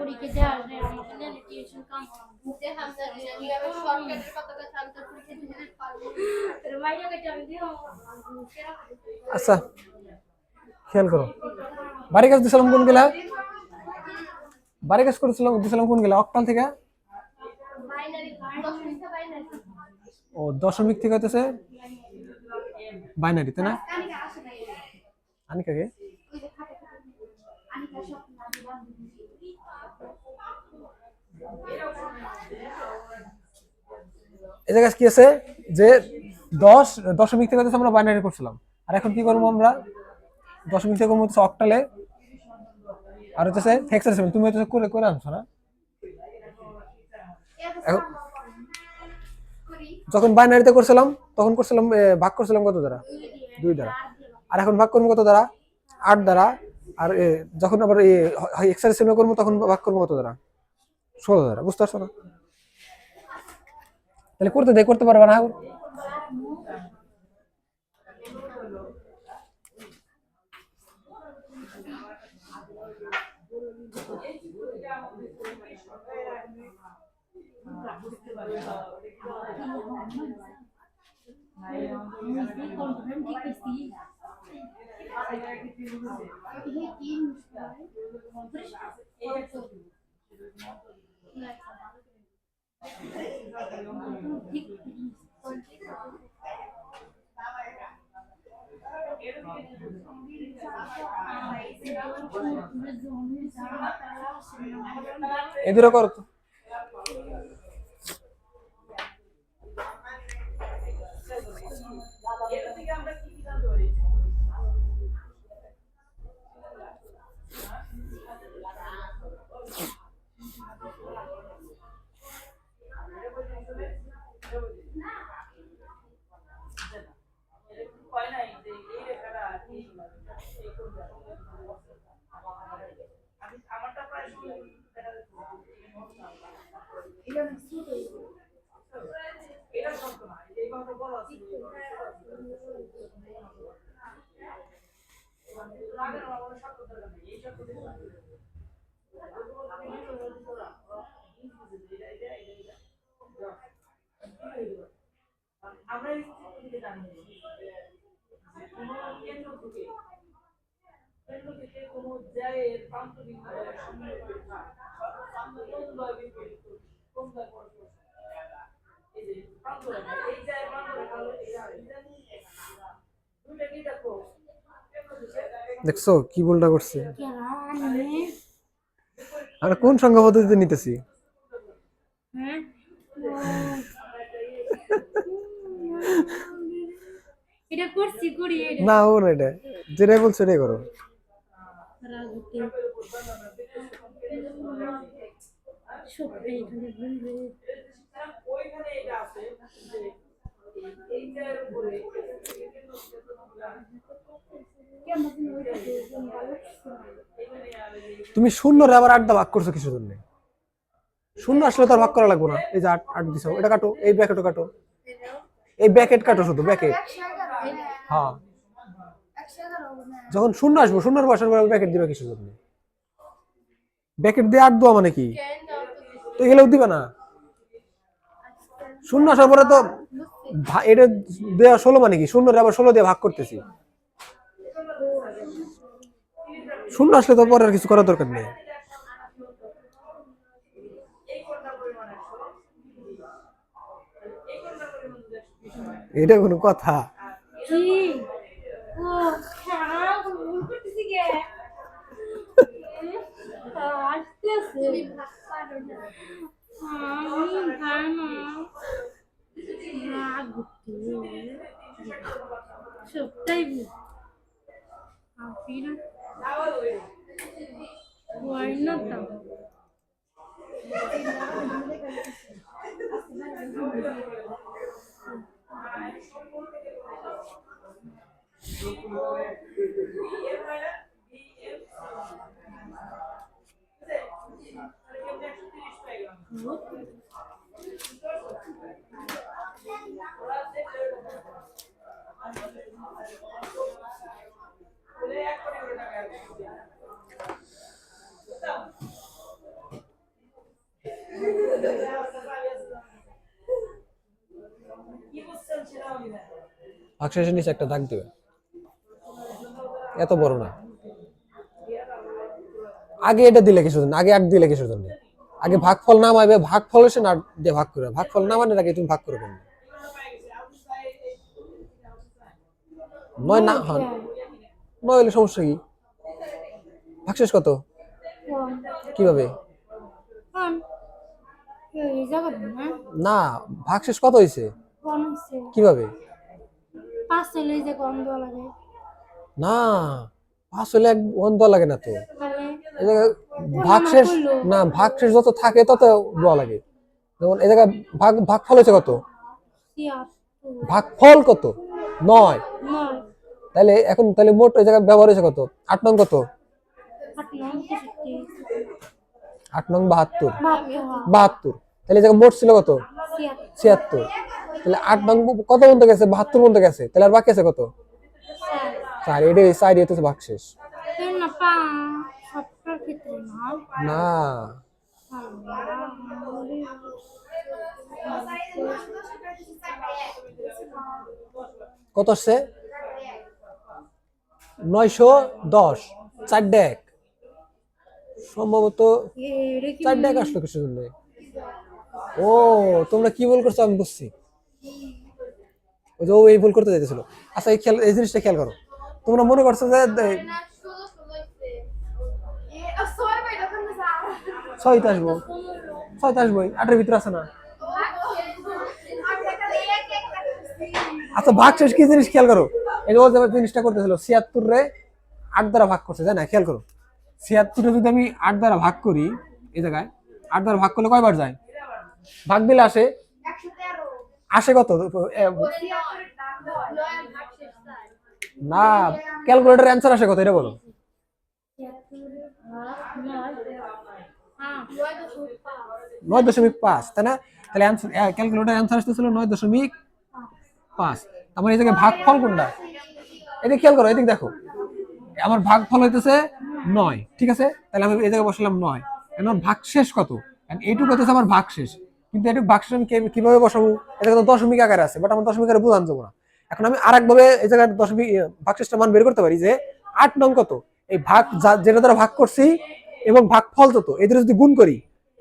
পরীক্ষা দেওয়ার আমাকে না টিউশন কাম মুখে হামদা দিন আমি আবার শর্টকাটের কথা কথা আমি তো পরীক্ষা দিতে পারবো এর মাইনে কেটে আমি দিও আচ্ছা খেয়াল করো বাড়ি কাজ দিছিলাম কোন গেলা বাড়ি কাজ দিছিলাম কোন গেলা অক্টাল থেকে বাইনারি দশমিক বাইনারি ও দশমিক থেকে হইতেছে বাইনারি তাই না কানিকা আসে না আনিকাকে ওই যে খাতে আনিকা সব না দিলাম এই জায়গায় কি আছে যে 10 দশমিক থেকে হচ্ছে আমরা বাইনারি করছিলাম আর এখন কি করবো আমরা দশমিক থেকে করবো হচ্ছে অক্টালে আর হচ্ছে হেক্সাডেসিমাল তুমি হচ্ছে করে করে আনছো না যখন বাইনারিতে করছিলাম তখন করছিলাম ভাগ করছিলাম কত দ্বারা 2 দ্বারা আর এখন ভাগ করবো কত দ্বারা 8 দ্বারা আর যখন আবার হেক্সাডেসিমাল করবো তখন ভাগ করবো কত দ্বারা 16 দ্বারা বুঝতে পারছো না তাহলে করতে পারবে না এদিকে করো তো দেখছো কি ভুলটা করছে আমরা কোন সংখ্যা পদ্ধতিতে নিতেছি এটা করছি করি না ও না এটা যেটাই বলছো এটাই করো তুমি শূন্যরে আবার 8 দা ভাগ করছো কিছু জন্য শূন্য আসলে তো আর ভাগ করা লাগবে না এই যে 8 দিছো এটা কাটো এই ব্র্যাকেটও কাটো এই ব্র্যাকেট কাটো শুধু ব্র্যাকেট হ্যাঁ যখন শূন্য আসবো শূন্যর বসার পর ব্র্যাকেট দিবে কিছু জন্য ব্র্যাকেট দিয়ে 8 দেওয়া মানে কি তো এগুলোও দিবে না শূন্য আসার পরে তো এটা দেওয়া 16 মানে কি শূন্যরে আবার 16 দিয়ে ভাগ করতেছি শূন্য আসলে তো পরে আর কিছু করার দরকার নেই এটা কোনো কথা ভাগশেষের নিচে একটা দাগ দিবে, এত বড় না। আগে এটা দিলে কিছু জন্য, আগে 8 দিলে কিছু জন্য, আগে ভাগফল নামাইবে, ভাগফল এসে না দিয়ে ভাগ করবে, ভাগফল নামানোর আগে তুমি ভাগ করে দেবে। 9 না, হ্যাঁ 9 হলে সমস্যা কি? ভাগশেষ কত? কিভাবে? না, ভাগশেষ কত হয়েছে কিভাবে? না, 5 হলে 1 দেওয়া লাগে না তো। এই জায়গায় ভাগশেষ না, ভাগশেষ যত থাকে তত দেওয়া লাগে। যেমন এই জায়গায় ভাগফল হয়েছে কত? ভাগফল কত? 9। তাহলে এখন তাহলে মোট এই জায়গায় ব্যবহার হয়েছে কত? 8 নং কত? 8 নং 72। 72। তাহলে এই জায়গায় মোট ছিল কত? 76। তাহলে 8 নং কত পর্যন্ত গেছে? 72 পর্যন্ত গেছে। তাহলে আর বাকি আছে কত? 4। এটা 4 হইতেছে ভাগশেষ না। কত আসছে? 910। 4 ডেক সম্ভবত 4 ডেক আসলো কিছু জন্য। ও, তোমরা কি ভুল করছো আমি বুঝছি। ওই যে ও এই ভুল করতে যাইতেছিল। আচ্ছা এই জিনিসটা খেয়াল করো, তোমরা মনে করছো যে 6 আসবো, 6 আসবোই, 8-এর ভিতরে আছে না। আচ্ছা ভাগশেষ কি জিনিস খেয়াল করো, এই যে ও যে জিনিসটা করতেছিল 76 রে 8 দ্বারা ভাগ করছে, তাই না? খেয়াল করো 76 রে যদি আমি 8 দ্বারা ভাগ করি, এই জায়গায় 8 দ্বারা ভাগ করলে কয়বার যায়? ভাগ দিলে আসে, আসে কত? না, ক্যালকুলেটরের অ্যান্সার আসে কত এটা বলো? 9.5, তাই না? তাহলে ক্যালকুলেটরের অ্যান্সার আসতেছিল 9.5। আমার এই জায়গায় ভাগফল কোনটা? এদিকে খেয়াল করো, এদিকে দেখো, আমার ভাগফল হইতেছে 9, ঠিক আছে? তাহলে আমি এই জায়গায় বসালাম 9। এখন ভাগশেষ কত? এইটুকু হইতেছে আমার ভাগশেষ, কিন্তু এটুকু ভাগশেষ আমি কিভাবে বসাবো? এটা তো দশমিক আকারে আছে, বাট আমার দশমিক আকারে বোঝান যাবো না। এখন আমি আরেকভাবে এই জায়গায় দশমিক ভাগশেষটা মান বের করতে পারি যে 8 নং কত? এই ভাগ যেটা দ্বারা ভাগ করছি এবং ভাগফল কত, এদের যদি গুণ করি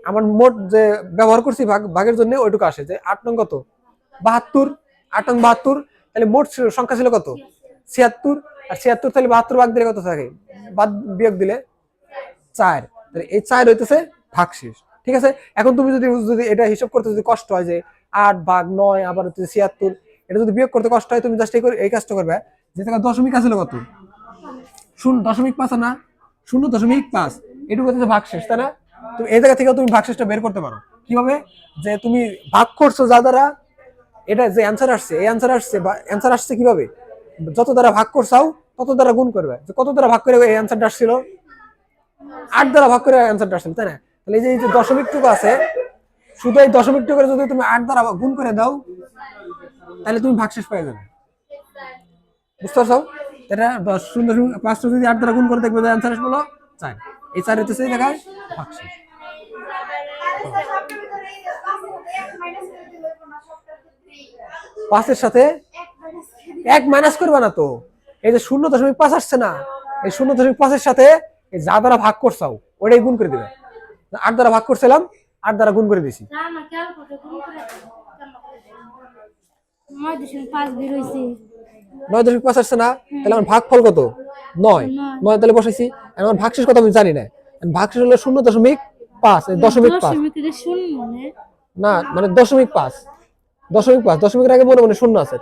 আমার মোট যে ব্যবহার করছি ভাগের জন্য ওইটুকু আসে, যে 8 নং কত? 72। 8 নং 72। তাহলে মোট সংখ্যা ছিল কত? 76। আর 76 তাহলে 72 ভাগ দিলে কত থাকে? বাদ বিয়োগ দিলে 4। তাহলে এই 4 হইতেছে ভাগশেষ, ঠিক আছে? এখন তুমি যদি এটা হিসাব করতে যদি কষ্ট হয় যে 8 ভাগ 9 আবার হচ্ছে 76, এটা যদি বিয়োগ করতে কষ্ট হয় তুমি জাস্ট এই কাজটা করবে, যে জায়গায় দশমিক আছে কত? 0.5 না, 0.5, এটুকু হচ্ছে ভাগশেষ, তাই না? তুমি এই জায়গা থেকে তুমি ভাগশেষটা বের করতে পারো কিভাবে? যে তুমি ভাগ করছো যা দ্বারা, এটা যে অ্যান্সার আসছে, এই অ্যান্সার আসছে কিভাবে? যত দ্বারা ভাগ করছাও তত দ্বারা গুণ করবে, যে কত দ্বারা ভাগ করে এই অ্যান্সারটা আসছিল? 8 দ্বারা ভাগ করে অ্যান্সারটা আসছিল, তাই না? তাহলে এই যে দশমিকটুকু আছে, শুধু এই দশমিকটুকু যদি তুমি 8 দ্বারা গুণ করে দাও তাহলে তুমি ভাগশেষ পেয়ে যাবে। বুঝতে পারছো? এটা 0.5 যদি 8 দ্বারা গুণ করে দেখবে অ্যান্সার আসলো 4। এই 4 হচ্ছে এই জায়গায় ভাগশেষ। 5 সাথে 1 মাইনাস করবে না তো, এই যে 0.5 আসছে না, এই 0.5 সাথে এই যা দ্বারা ভাগ করছাও ওটাই গুণ করে দিবে। 8 দ্বারা ভাগ করছিলাম, 8 দ্বারা গুণ করে দিছি। 9.5 আসছে না, তাহলে আমার ভাগফল কত? 9। তাহলে বসাইছি। আমার ভাগশেষ কত আমি জানি না, ভাগশেষ হলো 0.5, 0.5 না, মানে 0.5, 0.5, দশমিকের আগে মনে মনে শূন্য আছে,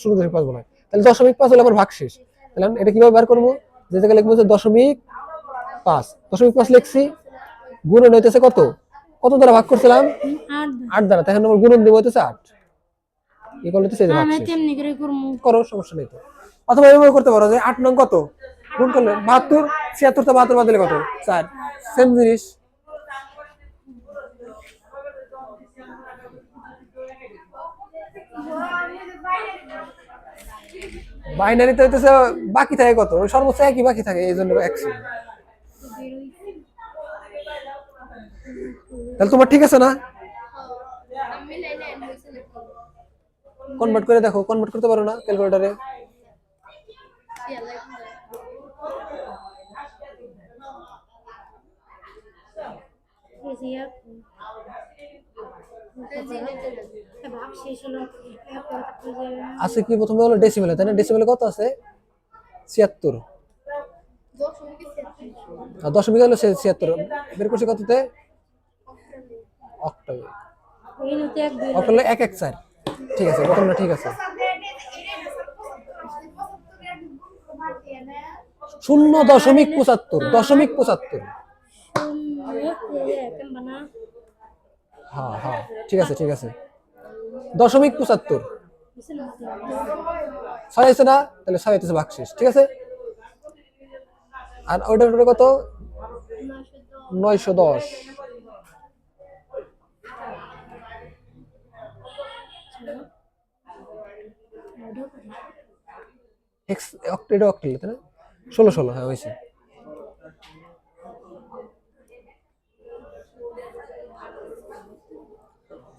0.5 বলা হয়। তাহলে 0.5 হলে আমার ভাগশেষ। তাহলে এটা কিভাবে বার করবো? যে জায়গায় লিখবো 0.5, 0.5 লিখছি, গুণন হইতেছে কত? কত দ্বারা ভাগ করছিলাম? 8 দ্বারা, তাহলে আমার গুণন দিব হইতেছে 8। এই করলে তো সেটা ভাগশেষ করো, সমস্যা নেই তো। অথবা এভাবে করতে পারো যে 8 নং কত? গুণ করলে 72, 76 তে 72 বাদ দিলে কত? 4। সেম জিনিস। বাইনারিতে হইতেছে বাকি থাকে কত? ওই সর্বোচ্চ একই বাকি থাকে, এই জন্য 1 ছিল। তাহলে তোমার ঠিক আছে না? কনভার্ট করে দেখো, কনভার্ট করতে পারো না ক্যালকুলেটরে? ভাগ শেষ হলো আছে কি প্রথমে হলো ডেসিমেলে, তাই না? ডেসিমেলে কত আছে? 76। আর দশমিক হলো 76, বের করছি কততে? অক্টালে। অক্টালে 1 1 4। ঠিক আছে, প্রথমটা ঠিক আছে। 0.75, দশমিক 75। হ্যাঁ হ্যাঁ, ঠিক আছে ঠিক আছে, 0.75। 6 আছে না? তাহলে 6 হইতেছে ভাগশেষ, ঠিক আছে। আর ওটার উপরে কত? 910। এক্স অক্টেট অক্টেল, তাই না? 16 হ্যাঁ হয়েছে।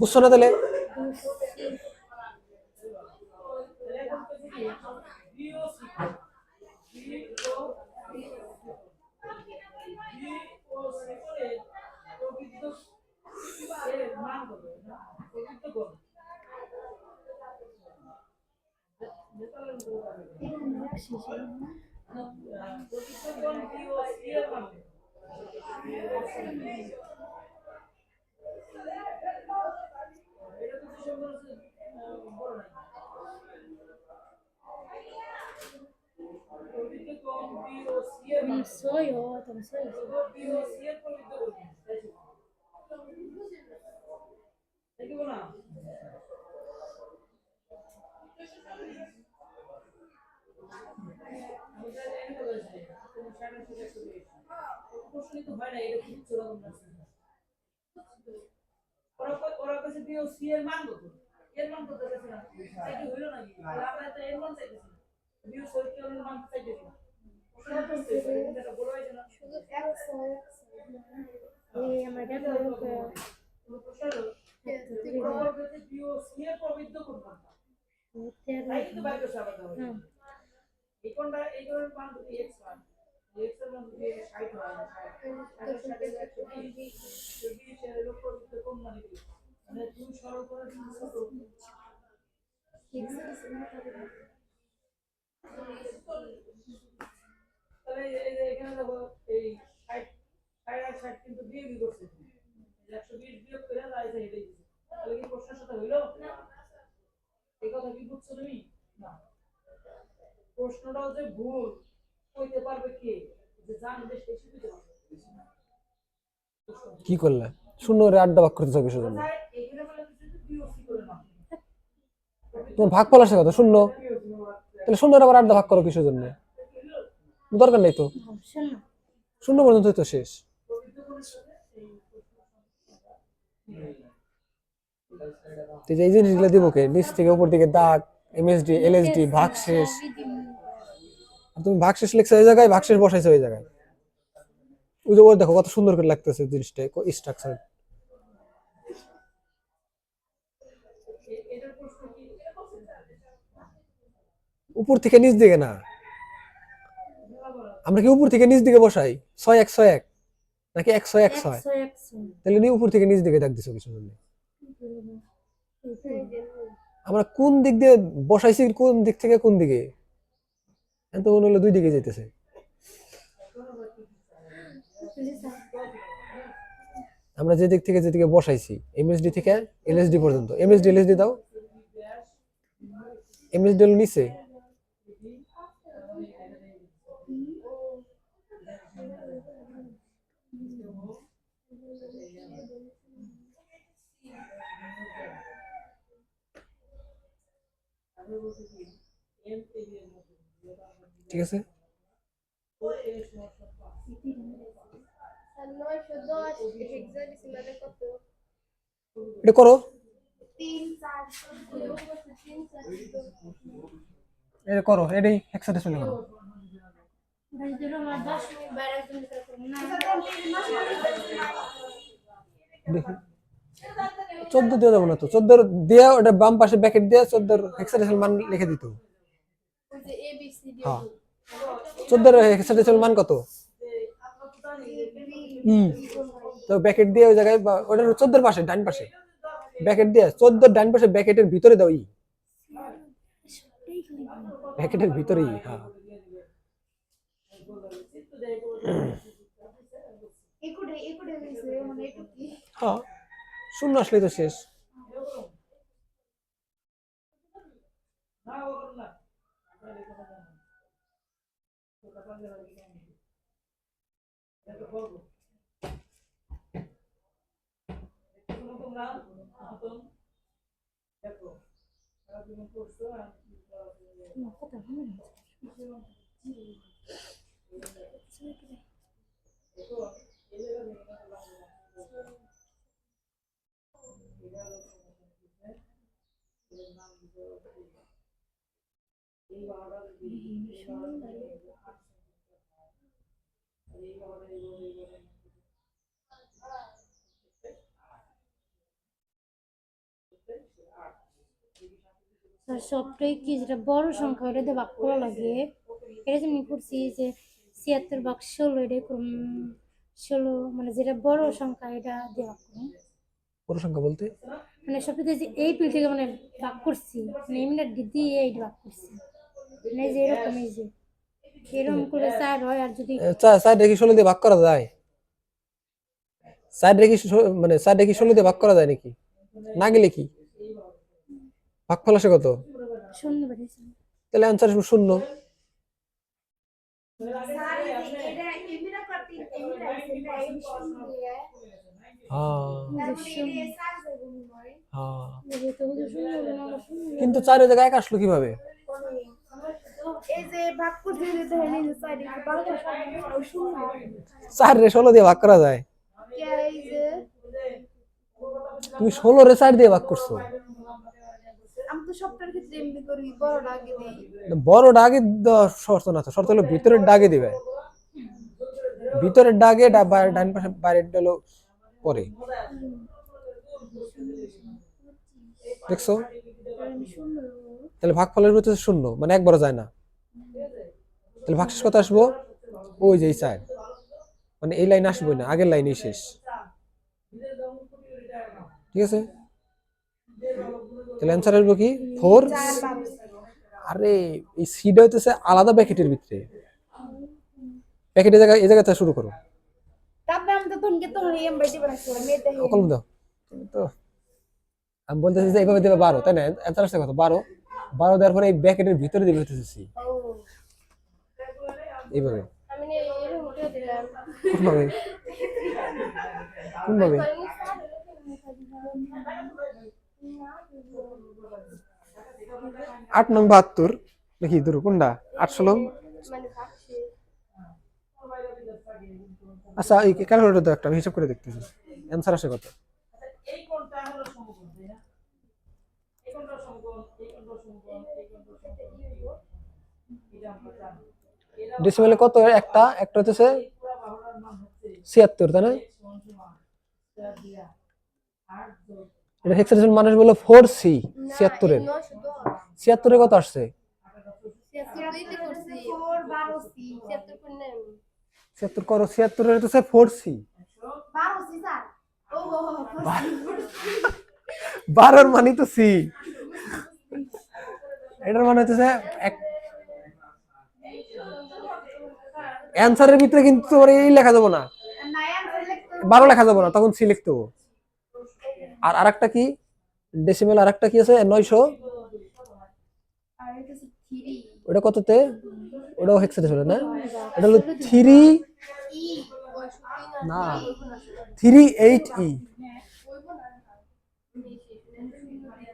বুঝছো না তাহলে? কি করলে? শূন্য করে 8 ভাগ করতে চাও কিসের জন্য? তোমার ভাগ ফল আসে কত? শূন্য। তাহলে শূন্য আবার 8 ভাগ করো কিসের জন্য? দরকার নেই তো, শূন্য পর্যন্ত তো শেষ। এই জিনিসগুলো দিব কে? নিচ থেকে উপর দিকে দাগ, এমএসডি এলএসডি, ভাগ শেষ। তুমি ভাগ শেষ লিখছো ওই জায়গায়, ভাগ শেষ বসাইছো ওই জায়গায়। ওই যে ওই দেখো কত সুন্দর করে লাগতেছে জিনিসটা, স্ট্রাকচার। উপর থেকে নিচ দিকে না, আমরা কি উপর থেকে নিচ দিকে বসাই? 6 1 6 1 নাকি 1 6 1 6? তাহলে নি উপর থেকে নিচ দিকে দাগ দিছো কিছু জন্য। আমরা কোন দিক দিয়ে বসাইছি, কোন দিক থেকে কোন দিকে? তো মনে হলো দুই দিকে যেতেছে। আমরা যে দিক থেকে যেদিকে বসাইছি, এমএসডি থেকে এলএসডি পর্যন্ত। এমএসডি এলএসডি দাও। এমএসডি হলো নিচে, ঠিক আছে। এটা করো, এটা করো, এটাই হেক্সাডেসিমালে করো। দেখি 14 দিয়ে যাবো না তো, 14 দিয়ে ওটা বাম পাশে ব্র্যাকেট দিয়ে 14 হেক্সাডেসিমাল মান লিখে দিত। ওই যে এ বি সি ডি হ্যাঁ 14 হেক্সাডেসিমাল মান কত? তো ব্র্যাকেট দিয়ে ওই জায়গায় ওটা 14 পাশে ডান পাশে ব্র্যাকেট দিয়ে 14 ডান পাশে ব্র্যাকেটের ভিতরে দাও ব্র্যাকেটের ভিতরেই। হ্যাঁ হ্যাঁ শূন্য আসলেই তো শেষ। স্যার সবটাই কি যেটা বড় সংখ্যা এটা দিয়ে ভাগ করা লাগে, এটা যেমনি করছি যে 76 ভাগ 16, এটা করুন 16, মানে যেটা বড় সংখ্যা এটা দিয়ে ভাগ করুন। বড় সংখ্যা বলতে মানে সবটাতে যে এই পিল থেকে মানে ভাগ করছি, মানে এই মিনিট দিয়ে এই ভাগ করছি, মানে যে এরকম এই যে এরকম করে 4 হয়। আর যদি 4 রেখে 16 দিয়ে ভাগ করা যায়? 4 রেখে মানে 4 রেখে 16 দিয়ে ভাগ করা যায় নাকি? না গেলে কি ভাগফল আসে কত? শূন্য বেরিয়েছে। তাহলে आंसर আসবে শূন্য। কিন্তু 4 এর জায়গায় 1 আসলো কিভাবে? এই যে ভাগ করতে যেতে হয় এই যে সাইডে ভাগ করে শূন্য 4 রে 16 দিয়ে ভাগ করা যায়? এই যে তুমি 16 রে 4 দিয়ে ভাগ করছো। আমি তো সবটার ক্ষেত্রে এমনি করি, বড়টা আগে দিই। বড়টা আগে শর্ত না তো, শর্ত হলো ভিতরের দাগে দিবে, ভিতরের দাগে ডান পাশে বাইরের হলো পরে। দেখছো? তাহলে ভাগফলের ভিতরে শূন্য মানে একবারও যায় না। তাহলে ভাগশেষ কত আসবো? ওই যে 4, মানে এই লাইন আসবে না, আগের লাইনই শেষ। ঠিক আছে, তাহলে অ্যান্সার আসবে কি 4। আরে এই সিটা হইতেছে আলাদা ব্র্যাকেটের ভিতরে, ব্র্যাকেটের জায়গা এই জায়গাতে শুরু করো। তারপরে আমি তো তোনকে তো এম বাইতে বানাইছি মেতে হে কলম দাও তো। আমি বলতেছি যে এইভাবে দেবে 12, তাই না? অ্যান্সার আসছে কত? 12। 12 দেওয়ার পরে এই ব্র্যাকেটের ভিতরে দিবে হইতেছে ও এইভাবে। আমি না এর উঠে দিলাম কোনভাবে কোনভাবে? 8 নং 72 নাকি দূর কোনটা? 8 মানে ভাগছে আচ্ছা এই ক্যালকুলেটর দাও একটা, আমি হিসাব করে দেখতেছি অ্যান্সার আসে কত। এই কোণটা হলো সমকোণ, তাই না? এই কোণটা সমকোণ, এই কোণটা সমকোণ, এই কোণটা সমকোণ, এটা আমরা জানি। ডেসিমেলে কত? একটা হচ্ছে পুরো বাহুটার মান হচ্ছে 76, তাই না? সমান সমান 4 দিয়া 8 যোগ এটা হেক্সাডেসিমাল মানুষ বলে 4c। 76 এর 76 এর কত আসছে? 76 করছি 4 12 সি 76 কোনে 76 করো, 76 এর হচ্ছে 4c। 12 সি স্যার ও হো হো 12 এর মানে তো c, এটার মানে হচ্ছে অ্যানসারের ভিতরে কিন্তু তোর এই লেখা যাবে না, না অ্যানসার লিখতে 12 লেখা যাবে না, তখন সি লিখতে হবে। আর আরেকটা কি ডেসিমেল, আরেকটা কি আছে 900, আর এটা হচ্ছে 3 ওটা কততে? ওটাও হেক্সাডেসিমাল না? এটা হলো 3 ই ওই না 38e।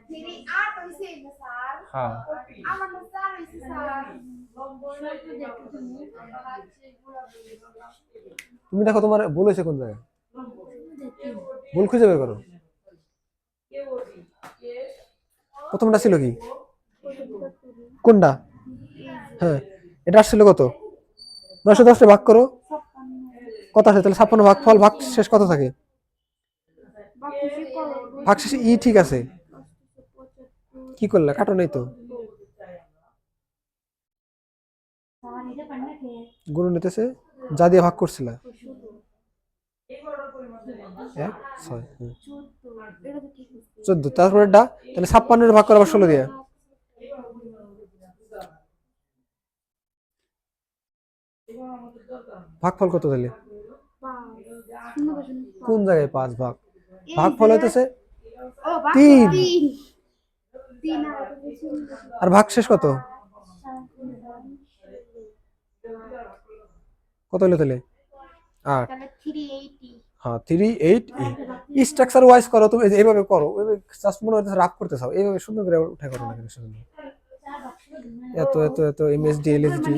3 8 হইছে না স্যার হ্যাঁ আমার না স্যার হইছে স্যার তুমি দেখো তোমার ভুল হয়েছে কোন জায়গায়, ভুল খুঁজে বের করো। প্রথমটা ছিল কি? কোনটা? হ্যাঁ এটা আসছিল কত? 910 টা ভাগ করো কত আসে? তাহলে 56 ভাগ ফল ভাগ শেষ কত থাকে? ভাগশেষে ই ঠিক আছে, কি করলে কাটো নাই তো, গুণ নিতেছে যা দিয়ে ভাগ করছিল 1 6 14, তারপরে তাহলে 56 ভাগ করা আবার 16 দিয়ে, ভাগফল কত তাহলে, কোন জায়গায় 5 ভাগ, ভাগফল হইতেছে 3, আর ভাগশেষ কত, কত হলো তাহলে 8, হ্যাঁ 388। স্ট্রাকচার ওয়াইজ করো তুমি, এইভাবে করো, জাস্ট মনে হচ্ছে রাফ করতে চাও, এইভাবে সুন্দর করে উঠে করো না, এত এত এত এমএসডি এলএসডি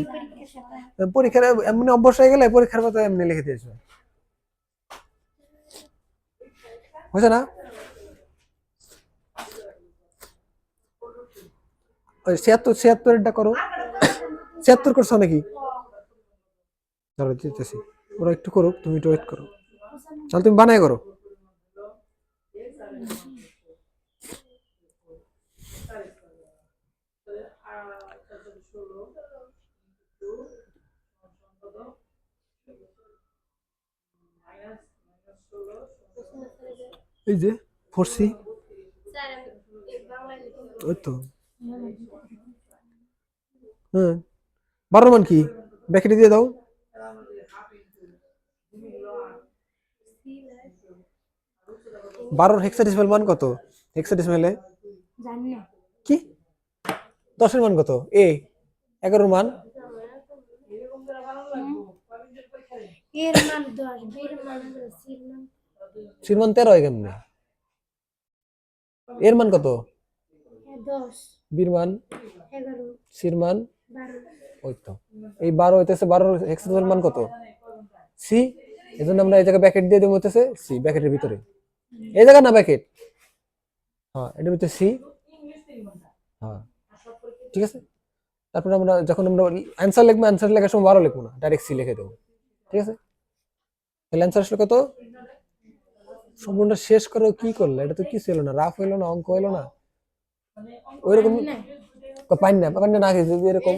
পরীক্ষার এমনি অভ্যাস হয়ে গেলে পরীক্ষার মতো এমনি লিখে দিয়েছো, হয়েছে না? ওই 76 করো, 76 করছো নাকি, ধরো দিতেছি, ওরা একটু করুক, তুমি একটু ওয়েট করো, তাহলে তুমি বানায় করো। এই যে 4C, ওই তো হ্যাঁ, 12 মান কি ব্যাকেটে দিয়ে দাও, 12 হেক্সাডেসিমাল মান কত, হেক্সাডেসিমালে জানি না, কি 10 এর মান কত, এ 11 মান, এর মান 10, বীর মান হলো সির মান 13 হয় কেমনে, এর মান কত, 10, বীর মান 11, সির মান 12, ওই তো, এই 12 হইতেছে, 12 হেক্সাডেসিমাল মান কত, সি, এজন্য আমরা এই জায়গায় ব্র্যাকেট দিয়ে দেব, হইতেছে সি, ব্র্যাকেটের ভিতরে এই জায়গা না ব্র্যাকেট, হ্যাঁ এটার ভিতরে সি, হ্যাঁ ঠিক আছে। তারপরে আমরা যখন আমরা অ্যান্সার লিখবো, অ্যান্সার লেখার সময় 12 লিখবো না, ডাইরেক্ট সি লিখে দেবো, ঠিক আছে। তাহলে অ্যান্সার আসলে কত, সম্পূর্ণ শেষ করো, কি করলে, এটা তো কিছু হলো না, রাফ হইলো না, অঙ্ক হইলো না, ওইরকম পাইন না না খেয়েছে, এরকম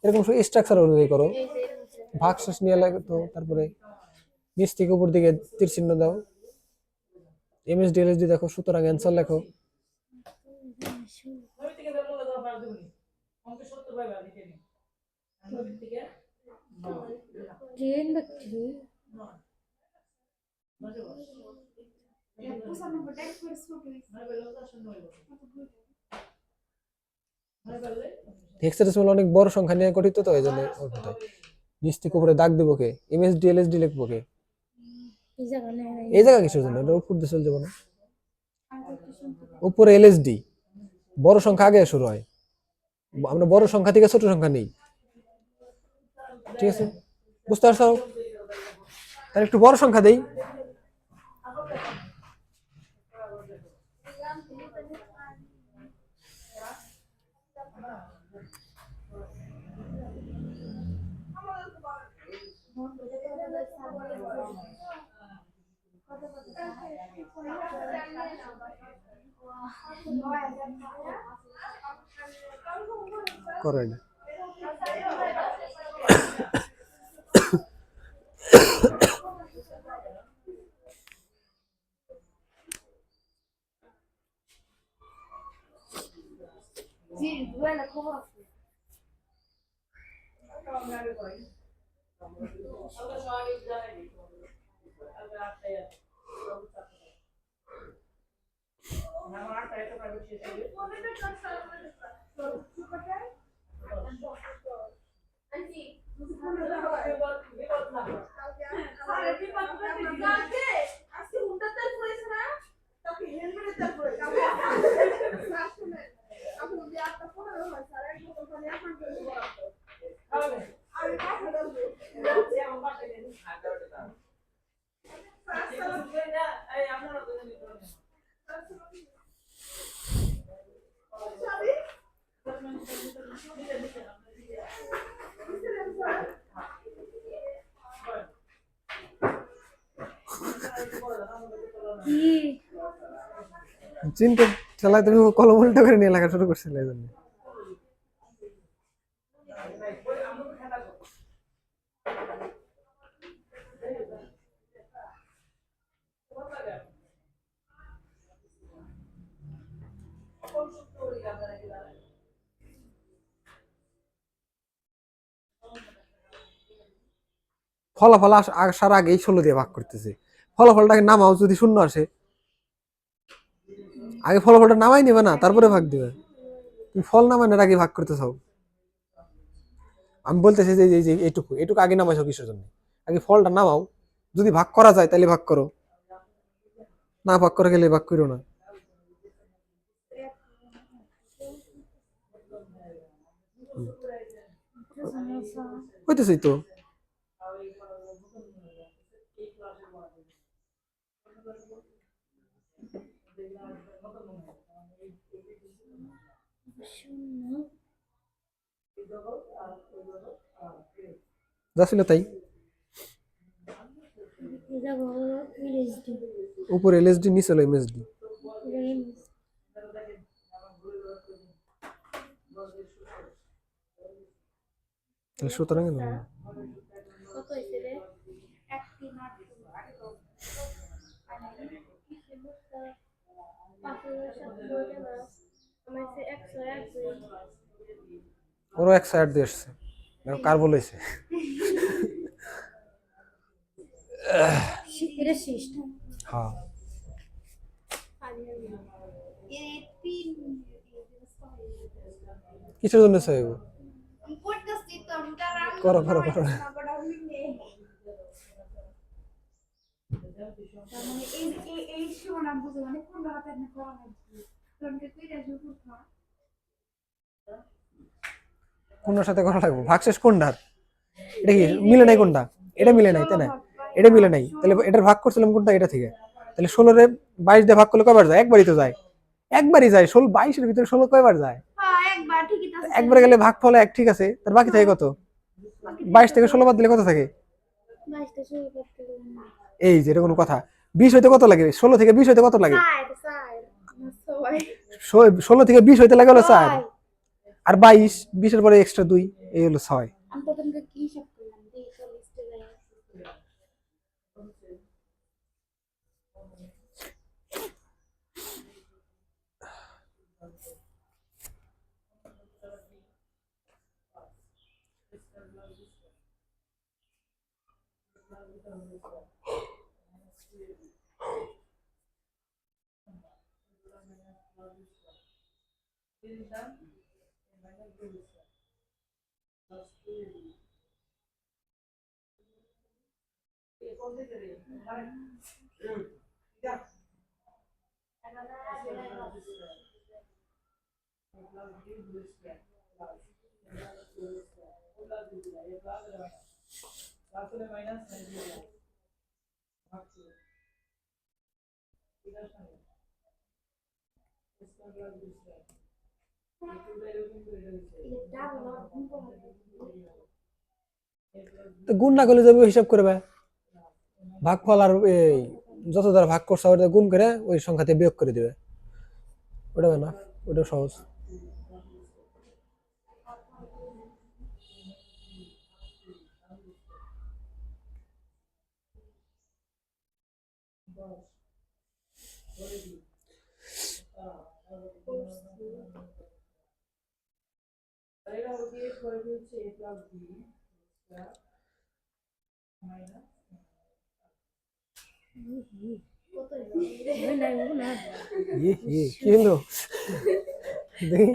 এরকম স্ট্রাকচার অনুযায়ী করো, ভাগ শেষ নিয়ে লাগে তো, তারপরে নিচ থেকে উপর দিকে তীর চিহ্ন দাও, এমএসডি এলএসডি দেখো, সুতরাং অ্যান্সার লেখো, ট্রেন দেখছি, হেক্সাডেসিমাল অনেক বড় সংখ্যা নিয়ে গঠিত, তো এই জন্য নিচ থেকে উপরে দাগ দেবো কে, এমএসডি এলএসডি লিখবো কে, এই জায়গা কিসের জন্য, এটা উপর দিয়ে চলে যাবো না, উপরে এলএসডি, বড় সংখ্যা আগে শুরু হয়, আমরা বড় সংখ্যা থেকে ছোট সংখ্যা নেই, ঠিক আছে, বুঝতে পারছো? তাহলে একটু বড় সংখ্যা দেই, করেন কি চিন্তা চালায় তুমি কলম উল্টা করে নিয়ে লেখা শুরু করছিলে এই জন্য। ফলাফল আসার আগেই 16 দিয়ে ভাগ করতেছে। ফলাফলটাকে নামাও, যদি শূন্য আসে আগে ফলাফলটা নামাই নেবে না, তারপরে ভাগ দিবে। তুমি ফল নামানোর আগে ভাগ করতে চাও। আমি বলতেছি যে এই যে এইটুকু এইটুকু আগে নামাইছো কিসের জন্য? আগে ফলটা নামাও, যদি ভাগ করা যায় তাহলে ভাগ করো, না ভাগ করে গেলে ভাগ করো না। হইতেছেই তো। যা ছিল তাই। এটা হলো ইংরেজি উপরে এলএসডি, নিচে হলো এমএসডি। তাহলে সুতরাং কত হয়েছে রে? 1 3 8 ওরও 108 দিয়ে আসছে। দেখো কার বলেছে। এটা শেষ। হ্যাঁ কিসের জন্য চাইব? করো করো করো। কোনটার সাথে করা লাগবে? ভাগশেষ কোনটার? এটা কি মিলে নাই? কোনটা এটা মিলে নাই, তাই না? এটা মিলে নাই, তাহলে এটার ভাগ করছিলাম কোনটা? এটা থেকে। তাহলে 16 রে 22 দিয়ে ভাগ করলে কয়বার যায়? একবারই তো যায়। একবারই যায়। 16 22 এর ভিতরে 16 কয়বার যায়? একবার ঠিকই আছে। একবার গেলে ভাগফল 1, ঠিক আছে। তার বাকি থাকে কত? 22 থেকে 16 বাদ দিলে কত থাকে? 22 টা শুরু করতে এই যে এটা কোনো কথা? 20 হইতে কত লাগে? 16 থেকে 20 হইতে কত লাগে? 16 থেকে 20 হইতে লাগে হলো 4, আর 22 এর পরে এক্সট্রা 2, এই হলো 6। আমি তো তোমাকে কি হিসাব করলাম যে এটা লিস্টে যায়। তো গুণ না করলে যাবে হিসাব করবে, ভাগফল আর এই যত দ্বারা ভাগ করছে ওটা গুণ করে ওই সংখ্যাতে বিয়োগ করে দিবে। ওটা না, ওটা সহজ। কি হলো দেখি?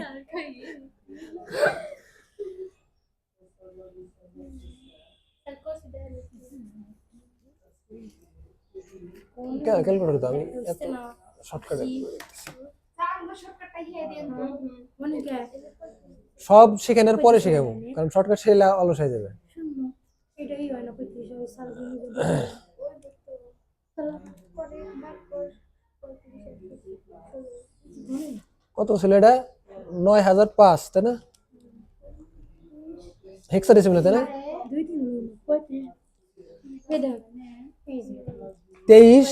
ক্যালকুলেটর তো আমি এত শর্টকাটে সব শেখানোর পরে শেখাবো, কারণ শর্টকাট শিখলে অলস হয়ে যাবে। এটাই হয় না 35 সাল কত ছিল এটা? 9005, তাই না? হেক্সাডেসিমাল, তাই না? 2 3 35 এই দেখ এই যে 23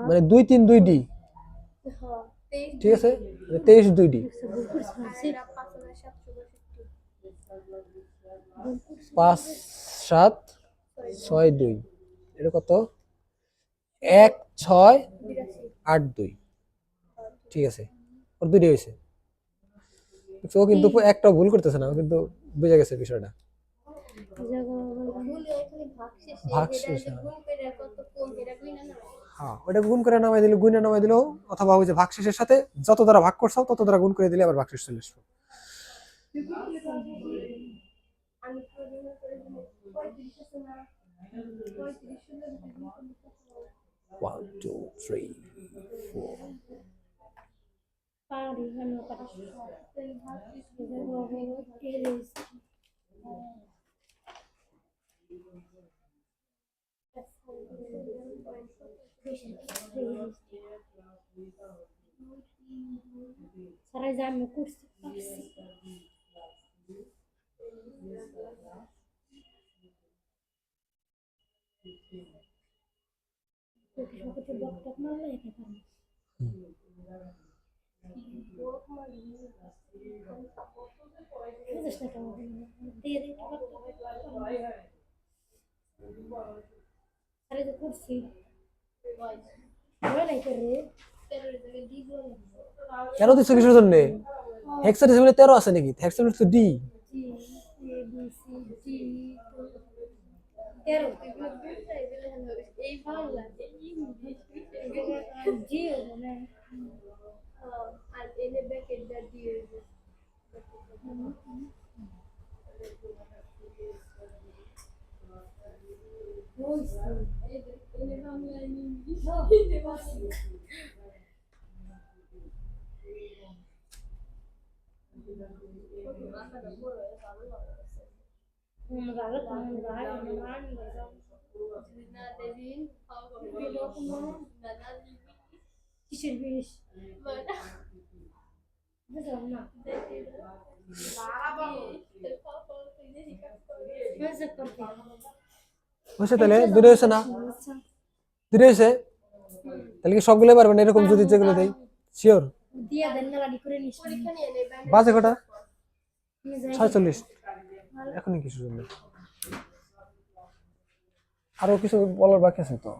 মানে 2 3 2 ডি, হ্যাঁ 23 ঠিক আছে, 23 2 ডি, ভুল করছি মানছি। 5772 5 7 6 2, এটা কত 1 6 8 2, ঠিক আছে, ওর দুইটাই হয়েছে। ও কিন্তু একটা ভুল করতেছে না, ও কিন্তু বুঝে গেছে বিষয়টা। ভুল এখানে ভাগশেষে ভাগশেষ, যেটা গুণ করে কত কোন এটা গুণ না হ্যাঁ ওটা গুণ করে নামাই দিলে, গুণে নামাই দিলেও, অথবা ওই যে ভাগশেষের সাথে যত দ্বারা ভাগ করছো তত দ্বারা গুণ করে দিলে আবার ভাগশেষ চলে আসবে। আমি প্রয়োজন করে 35 আছে না 35 হলো 1 2 3 4 পারি আমি পারি। সারা যা আমি করছি পারছি। বকটক মারলে এটা পারি। দিয়ে দিই আরে তো করছি ভালো নাই করে কেন দিচ্ছ কিসের জন্য? হেক্সাডেসিমালে 13 আছে নাকি? হেক্সাডেসিমাল তো D. G A B C D 13 এগুলো বুঝতে এগুলো হলো এই ভালো লাগে ইংলিশ জি মানে আর এনে ব্যাকেট দা দিয়ে এনে বাংলা ইংলিশ ভালো তো ভাই মান না দেবিন কিসের বিষ মানে বুঝলাম না মজা করতে হয়েছে তাহলে দুটো হয়েছে না? দুটো হয়েছে তাহলে কি সবগুলো পারবেন এরকম যদি যেগুলো দেই? শিওর? দিয়া দেন না লাডি করে নিস পরীক্ষা নিয়ে নেবেন বাজে কটা? আমি যাই 46। এখনই কিছু জন্য আরো কিছু বলার বাকি আছে তো।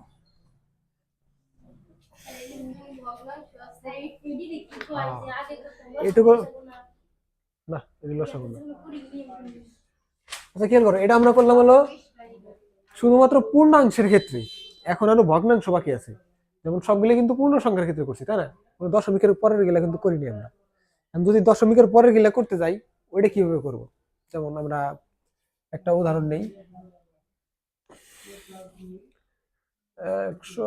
এটুকু না, এগুলো সব না। আচ্ছা খেয়াল করো, এটা আমরা করলাম হলো শুধুমাত্র পূর্ণাংশের ক্ষেত্রে। এখন আরো ভগ্নাংশ বাকি আছে, যেমন সবগুলো কিন্তু পূর্ণ সংখ্যার ক্ষেত্রে করছি, তাই না? কোনো দশমিকের পরের গেলা কিন্তু করিনি আমরা। আমি যদি দশমিকের পরের গেলা করতে যাই, ওইটা কিভাবে করব? যেমন আমরা একটা উদাহরণ নেই, 100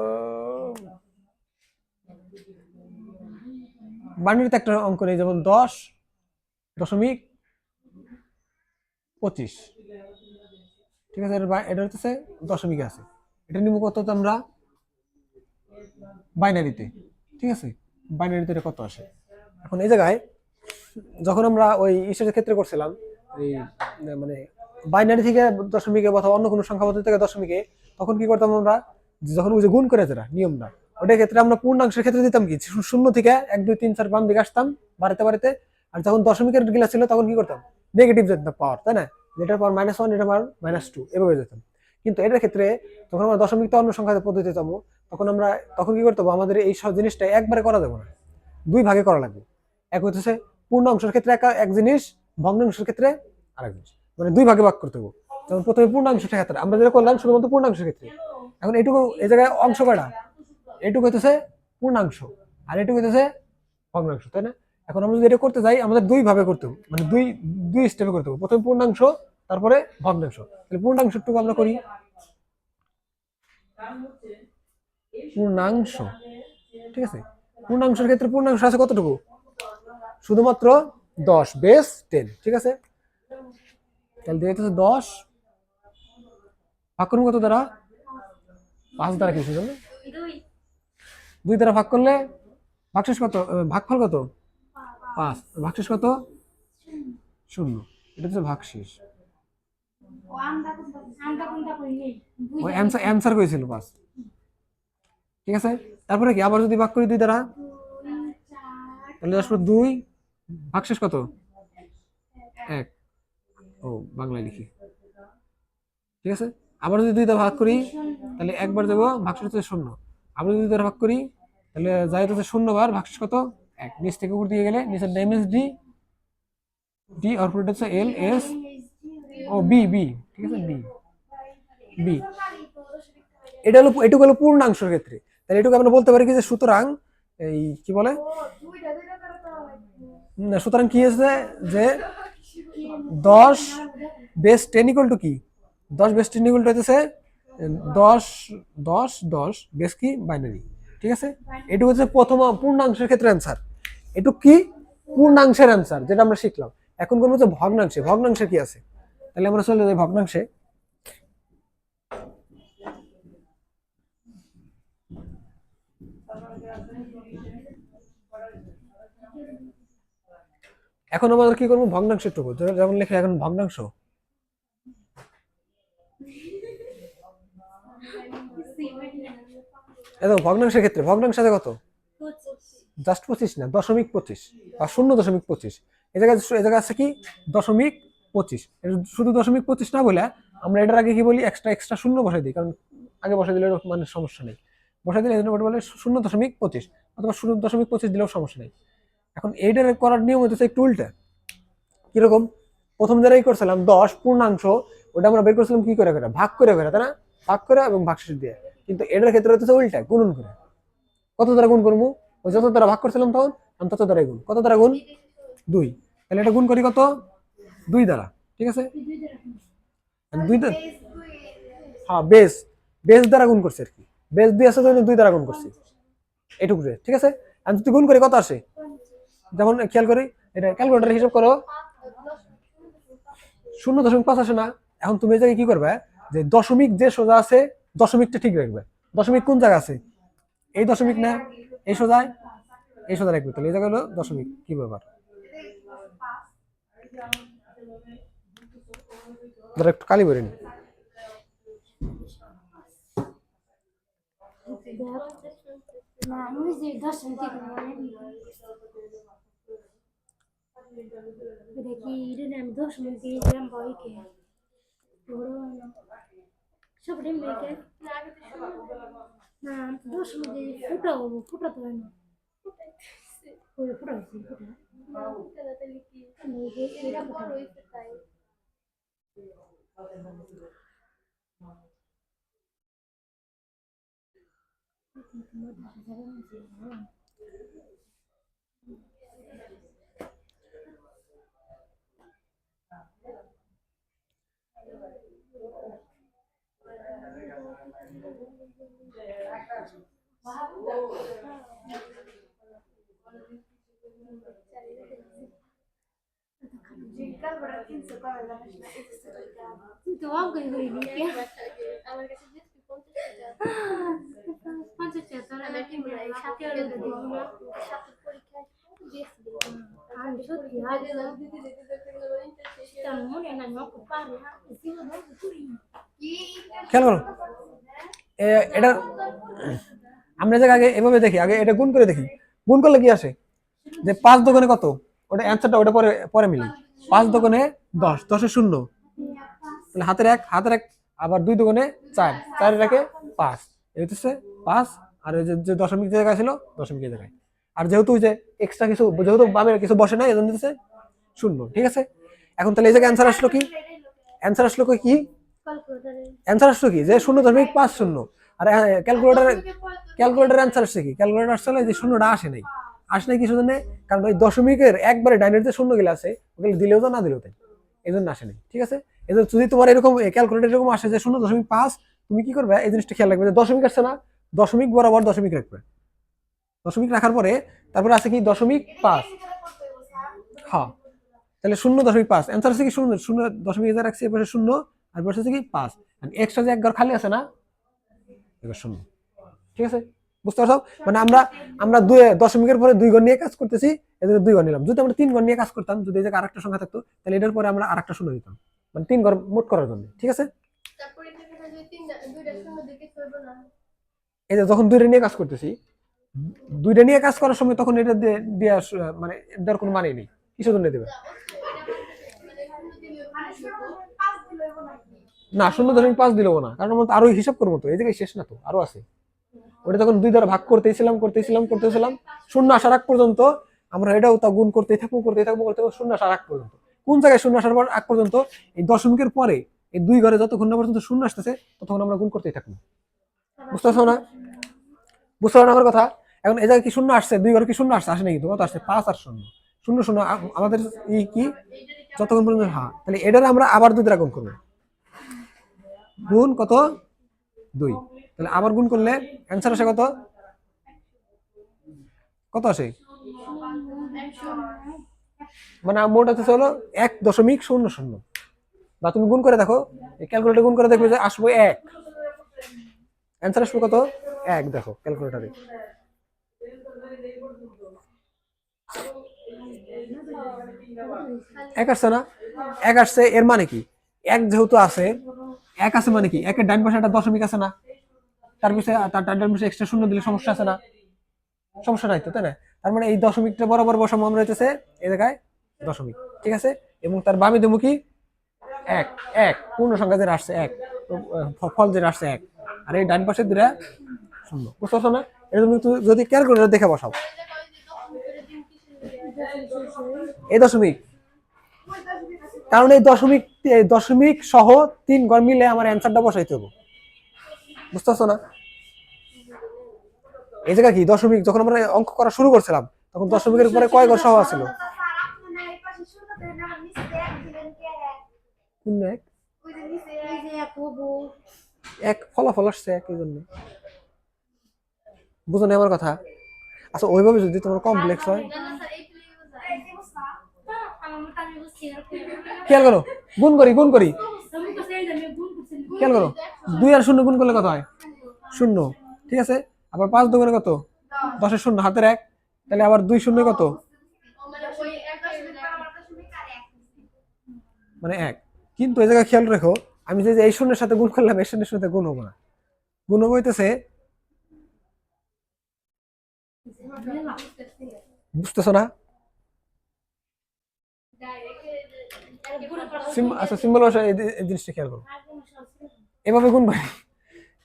বাইনারিতে একটা অঙ্ক নেই, যেমন 10.25, ঠিক আছে, এটা হচ্ছে দশমিকে আছে, এটা নিব কত আমরা বাইনারিতে, ঠিক আছে, বাইনারিতে এটা কত আসে। এখন এই জায়গায় যখন আমরা ওই ইসের ক্ষেত্রে করছিলাম, এই মানে বাইনারি থেকে দশমিকে অথবা অন্য কোনো সংখ্যা পদ্ধতি থেকে দশমিকে, তখন কি করতাম আমরা, যখন ওই যে গুণ করে যেটা নিয়মটা, ওটার ক্ষেত্রে আমরা পূর্ণাংশের ক্ষেত্রে দিতাম কি, শূন্য থেকে 1 2 3 4 বাম দিকে আসতাম বাড়াতে বাড়াতে। আর যখন দশমিকের গিলা ছিল তখন কি করতাম, নেগেটিভ যেতাম পাওয়ার, তাই না, এটার পাওয়ার -1 এটার পাওয়ার -2 এভাবে যেতাম। কিন্তু এটার ক্ষেত্রে যখন আমরা দশমিকটা অন্য সংখ্যা পদ্ধতিতে যাবো, তখন কি করতে হবে, আমাদের এই সব জিনিসটা একবারে করা যাবে না, দুই ভাগে করা লাগবে। এক হচ্ছে পূর্ণাংশের ক্ষেত্রে এক জিনিস, ভগ্নাংশের ক্ষেত্রে আরেক জিনিস, মানে দুই ভাগে ভাগ করতে হবে। যেমন প্রথমে পূর্ণাংশের ক্ষেত্রে আমরা যেটা করলাম শুধুমাত্র পূর্ণাংশের ক্ষেত্রে। এখন এইটুকু এই জায়গায় অংশ কয়টা, এইটুকু হইতেছে পূর্ণাংশ আর এইটুকু হইতেছে ভগ্নাংশ, তাই না? এখন আমরা যদি এটা করতে যাই, আমাদের দুই ভাবে করতে হবে, মানে দুই স্টেপে করতে হবে, প্রথমে পূর্ণাংশ তারপরে ভগ্নাংশ। তাহলে পূর্ণাংশটুকু আমরা করি, পূর্ণাংশ, ঠিক আছে। পূর্ণাংশের ক্ষেত্রে পূর্ণাংশ আছে কতটুকু, শুধুমাত্র 10 বেস 10, ঠিক আছে। তাহলে দিয়ে হচ্ছে 10 ভাগ করুন কত দ্বারা, 5 দ্বারা, কিছু জানো 2 দ্বারা ভাগ করলে ভাগশেষ কত, ভাগফল কত 5, ভাগশেষ কত 0, এটা হচ্ছে ভাগশেষ। ও আমদা কোনটা কই নেই ওই অ্যানসার কইছিল 5। ঠিক আছে, তারপরে কি আবার যদি ভাগ করি 2 দ্বারা, 2 4 তাহলে আসলে 2 ভাগশেষ কত? 1। ও বাংলায় লিখি, ঠিক আছে। আবার যদি 2 দ্বারা ভাগ করি তাহলে একবার দেবো, ভাগশেষ হচ্ছে 0। আবার যদি 2 দ্বারা ভাগ করি তাহলে যাই হচ্ছে 0 বার, ভাগশেষ কত? 1। নিচ থেকে উপর দিকে গেলে নিচের ডেমেজ ডি, ডি আর উপরে হচ্ছে L S O B, B, ঠিক আছে, বি, বি। এটুকু হলো পূর্ণাংশের ক্ষেত্রে। তাহলে এটুকু আমরা বলতে পারি কি যে সুতরাং এই কি বলে না, সুতরাং কি হয়েছে যে 10 বেস 10 ইকুয়াল টু কি, 10 বেস 10 ইকুয়াল টু হচ্ছে 10 10 10 বেস কি বাইনারি, ঠিক আছে। এটুকু হচ্ছে প্রথম পূর্ণাংশের ক্ষেত্রে অ্যান্সার। এটুকু কি পূর্ণাংশের অ্যান্সার যেটা আমরা শিখলাম। এখন করবো যে ভগ্নাংশে, ভগ্নাংশে কি আছে, তাহলে আমরা চলে যাই ভগ্নাংশে। এখন আমাদের কি করবো ভগ্নাংশের টুকু, যেমন লেখা এখন ভগ্নাংশ। দেখো ভগ্নাংশের ক্ষেত্রে ভগ্নাংশ আছে কত, 25 জাস্ট 25 না, 0.25 বা 0.25। এই জায়গায় আছে কি 0.25। শুধু 0.25 না বলে আমরা এটার আগে কি বলি, এক্সট্রা শূন্য বসাই দিই, কারণ আগে বসাই দিলে মানে সমস্যা নেই। বসাই দিলে এজন্য বলে 0.25 অথবা 0.25 দিলেও সমস্যা নেই। এখন এইটার করার নিয়ম হচ্ছে একটু উল্টা। কিরকম, প্রথম যারাই করছিলাম 10 পূর্ণাংশ, ওটা আমরা বের করছিলাম কি করে, ভাগ করে, তাই না, ভাগ করে এবং ভাগশেষ দিয়ে। কিন্তু এটার ক্ষেত্রে হচ্ছে উল্টা, গুণন করে। কত দ্বারা গুণ করবো, ওই যত দ্বারা ভাগ করছিলাম তখন আমি তত দ্বারাই গুণ। কত দ্বারা গুণ, 2। তাহলে এটা গুণ করি কত, 2 দ্বারা, ঠিক আছে। 2 দ্বারা, হ্যাঁ বেস, বেস দ্বারা গুণ করছি আর কি, বেস দিয়ে আছে 2 দ্বারা গুণ করছি এটুকু, ঠিক আছে। আমি যদি গুণ করি কত আসে, যেমন খেয়াল করি, এটা ক্যালকুলেটর হিসাব করো, 0.5 আসে না। এখন তুমি এই জায়গায় কি করবে, যে দশমিক যে সোজা আছে দশমিকটা ঠিক রাখবে। দশমিক কোন জায়গা আছে, এই দশমিক না, এই সোজায়, এই সোজা রাখবে। তাহলে এই জায়গা হলো দশমিক, কি ব্যাপার, ধরো একটু কালি করে নি। না আমি যে 10 মিনিট দেখি এটা আমি 10 মিনিট দিলাম বইকে বড় সব রে মেকে না 10 মিনিট ফুটা তো না ফুটা তাহলে কি এটা বড় হইছে তাই। তো আগে হইনি কি আমার কাছে যে 50 টাকা 50 টাকা আমি কি বলি সাথে আর দিব না, সাথে পরীক্ষা দিয়েছি। আর সত্যি আজ দিতে দিতে তার মনে না নকু পারে না জীবন করি কি খেয়াল করো, এটা আমরা যে আগে এভাবে দেখি, আগে এটা গুণ করে দেখি, গুণ করলে কি আসে, যে 5 দোকানে কত, ওটা অ্যান্সারটা ওটা পরে পরে মিলি। 5 দোকানে 10, 10 0, তাহলে হাতের 1 হাতের 1, আবার 2 দোকানে 4, 4 এর 5, এই হচ্ছে 5। আর ওই যে দশমিক জায়গায় ছিল দশমিক জায়গায়, আর যেহেতু যে এক্সট্রা কিছু, যেহেতু বামের কিছু বসে না, এজন্য হচ্ছে 0, ঠিক আছে। এখন তাহলে এই জায়গায় অ্যান্সার আসলো কি, অ্যান্সার আসলো কি, অ্যান্সার আসলো কি যে 0.50। আর ক্যালকুলেটরের অ্যান্সার আসছে কি, ক্যালকুলেটর আসলে যে শূন্যটা আসে নাই, আসে নাই কিছু জন্য, কারণ ওই দশমিকের একবারে ডাইনের যে শূন্য গুলো আছে ওগুলো দিলেও তো না দিলেও তাই, এই জন্য আসে নাই, ঠিক আছে। এই জন্য যদি তোমার এরকম ক্যালকুলেটর এরকম আসে যে 0.5, তুমি কি করবে, এই জিনিসটা খেয়াল রাখবে যে দশমিক আসছে না, দশমিক বরাবর দশমিক রাখবে। দশমিক রাখার পরে তারপরে আছে কি 0.5, হ্যাঁ, তাহলে 0.5 অ্যান্সার আছে কি 0.0 রাখছি, এরপরে 0 আর বসে আছে কি 5, আর এক্সট্রা যে এক ঘর খালি আছে না, এবার 0, ঠিক আছে। বুঝতে পারছো, মানে আমরা 2 দশমিকের পরে 2 ঘর নিয়ে কাজ করতেছি, এদের 2 ঘর নিলাম। যদি আমরা 3 ঘর নিয়ে কাজ করতাম, যদি এই জায়গায় আরেকটা সংখ্যা থাকতো, তাহলে এটার পরে আমরা আরেকটা শূন্য দিতাম, মানে 3 ঘর মোট করার জন্য, ঠিক আছে। তারপরে যদি দুইটা শূন্য দিকে করব না, এই যে যখন দুইটা নিয়ে কাজ করতেছি, দুইটা নিয়ে কাজ করার সময় তখন এটা দিয়ে মানে এটার কোনো মানে নেই, কিসের জন্য দেবে না 0.5 দিলেও না, কারণ আমরা তো আরো হিসাব করবো, তো এই জায়গায় শেষ না, তো আরো আছে। ওটা তখন দুই দ্বারা ভাগ করতেছিলাম শূন্য আসার আগ পর্যন্ত আমরা এটাও তা গুণ করতেই থাকবো শূন্য আসার আগ পর্যন্ত। কোন জায়গায় শূন্য আসার আগ পর্যন্ত? এই দশমিকের পরে এই দুই ঘরে যতক্ষণ না পর্যন্ত শূন্য আসতেছে ততক্ষণ আমরা গুণ করতেই থাকবো। বুঝতে পারছো না আমার কথা? এখন এই জায়গায় কি শূন্য আসছে? দুই ঘরে কি শূন্য আসছে? আসে না, কিন্তু কত আসছে? 5 আর 0 আমাদের কি যতক্ষণ পর্যন্ত, হ্যাঁ, তাহলে এটারে আমরা আবার 2 দ্বারা গুণ করবো। গুণ কত? 2। তাহলে আবার গুণ করলে অ্যান্সার আসে কত? কত আসে? মানে মোট আছে হলো 1.00। বা তুমি গুণ করে দেখো, ক্যালকুলেটর গুণ করে দেখবে যে আসবো 1, অ্যান্সার আসবে কত? 1। দেখো ক্যালকুলেটরে 1 আসছে না? 1 আসছে, এর মানে কি? 1 যেহেতু আছে, 1 আছে মানে কি? 1 এর ডান পাশে একটা দশমিক আছে না? তার ডান পাশে এক্সট্রা শূন্য দিলে সমস্যা আছে না? সমস্যা নাই তো, তাই না? তার মানে এই দশমিকটা বরাবর বসাবো আমরা, হইতেছে এই জায়গায় দশমিক, ঠিক আছে? এবং তার বামে দেবো কি? 1 পূর্ণ সংখ্যা যেটা আসছে 1, ফল যেটা আসছে 1, আর এই ডান পাশে দুটা শূন্য। বুঝতে পারছো না? এটা তুমি যদি ক্যালকুলেটর দেখে বসাও, এই দশমিক, কারণ এই দশমিক সহ 3 ঘর মিলে আমার অ্যান্সারটা বসাইতে হবে। বুঝতে পারছো না? এই জায়গা কি দশমিক, যখন আমরা অঙ্ক করা শুরু করছিলাম তখন দশমিকের উপরে কয় ঘর সহ ছিল? এক ফলাফল আসছে 1 জন্য। বুঝো না আমার কথা? আচ্ছা, ওইভাবে যদি তোমার কমপ্লেক্স হয়, খেয়াল করো, গুণ করি খেয়াল করো, 2 আর 0 গুণ করলে কত হয়? 0, ঠিক আছে? আবার 5 2 কত? 10 এর 0 হাতের 1, তাহলে আবার 2 0 কত? মানে 1। কিন্তু এই জায়গায় খেয়াল রেখো, আমি যে এই শূন্যের সাথে গুণ করলাম, এই শূন্যের সাথে গুণ হবো না, গুণ হইতেছে, বুঝতেছো না? আচ্ছা, সিম্বল ভাষা এই জিনিসটা খেয়াল করো, এভাবে গুণ করি,